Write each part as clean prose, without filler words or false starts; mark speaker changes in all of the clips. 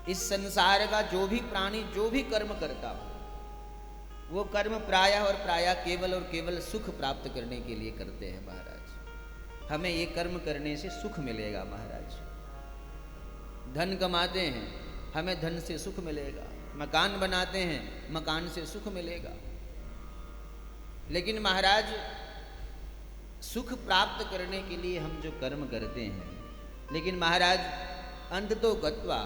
Speaker 1: इस संसार का जो भी प्राणी जो भी कर्म करता हो, वो कर्म प्रायः और प्रायः केवल और केवल सुख प्राप्त करने के लिए करते हैं महाराज। हमें ये कर्म करने से सुख मिलेगा महाराज। धन कमाते हैं, हमें धन से सुख मिलेगा। मकान बनाते हैं, मकान से सुख मिलेगा। लेकिन महाराज, सुख प्राप्त करने के लिए हम जो कर्म करते हैं, लेकिन महाराज अंत तो गत्वा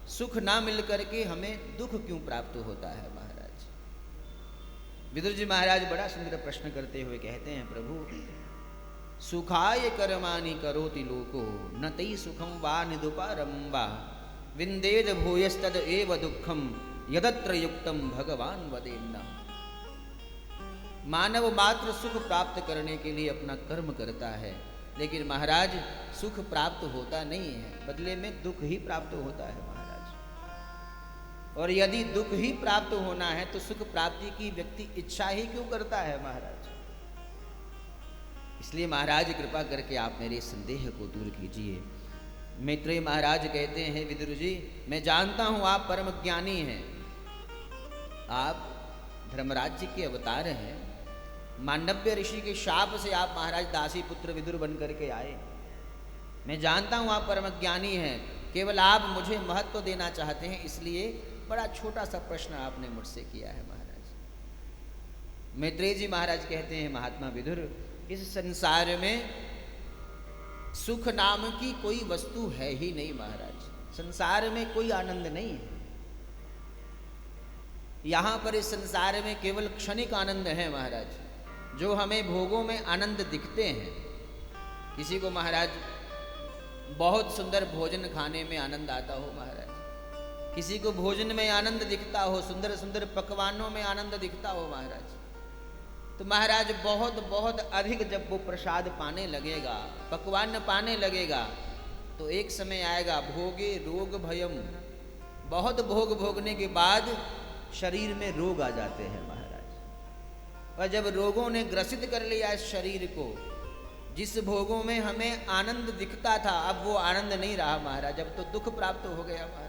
Speaker 1: सुख ना मिल करके हमें दुख क्यों प्राप्त होता है महाराज? विदुर जी महाराज बड़ा सुंदर प्रश्न करते हुए कहते हैं, प्रभु सुखाय कर्माणि करोति लोको न तै सुखम वा निदुपारम वा विंदेद भूयस्तद एव दुखम यदत्र युक्तम भगवान वदेन्ना। मानव मात्र सुख प्राप्त करने के लिए अपना कर्म करता है, लेकिन महाराज सुख प्राप्त होता नहीं है, बदले में दुख ही प्राप्त होता है महाराज। और यदि दुख ही प्राप्त होना है तो सुख प्राप्ति की व्यक्ति इच्छा ही क्यों करता है महाराज? इसलिए महाराज कृपा करके आप मेरे संदेह को दूर कीजिए। मैत्रेय महाराज कहते हैं, विदुर जी मैं जानता हूं आप परम ज्ञानी हैं, आप धर्मराज जी के अवतार हैं। मांडव्य ऋषि के शाप से आप महाराज दासी पुत्र विदुर बन करके आए। मैं जानता हूं आप परम ज्ञानी हैं, केवल आप मुझे महत्व देना चाहते हैं, इसलिए बड़ा छोटा सा प्रश्न आपने मुझसे किया है महाराज। मैत्रेय जी महाराज कहते हैं, महात्मा विदुर इस संसार में सुख नाम की कोई वस्तु है ही नहीं महाराज। संसार में कोई आनंद नहीं है। यहां पर इस संसार में केवल क्षणिक आनंद है महाराज, जो हमें भोगों में आनंद दिखते हैं। किसी को महाराज बहुत सुंदर भोजन खाने में आनंद आता हो महाराज, किसी को भोजन में आनंद दिखता हो, सुंदर सुंदर पकवानों में आनंद दिखता हो महाराज, तो महाराज बहुत बहुत अधिक जब वो प्रसाद पाने लगेगा, पकवान पाने लगेगा, तो एक समय आएगा भोगे रोग भयम, बहुत भोग भोगने के बाद शरीर में रोग आ जाते हैं महाराज। और जब रोगों ने ग्रसित कर लिया इस शरीर को, जिस भोगों में हमें आनंद दिखता था अब वो आनंद नहीं रहा महाराज, अब तो दुख प्राप्त हो गया महाराज।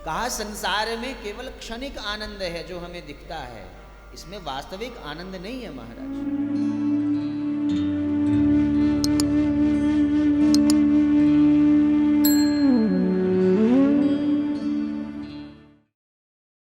Speaker 1: कहा संसार में केवल क्षणिक आनंद है जो हमें दिखता है, इसमें वास्तविक आनंद नहीं है महाराज।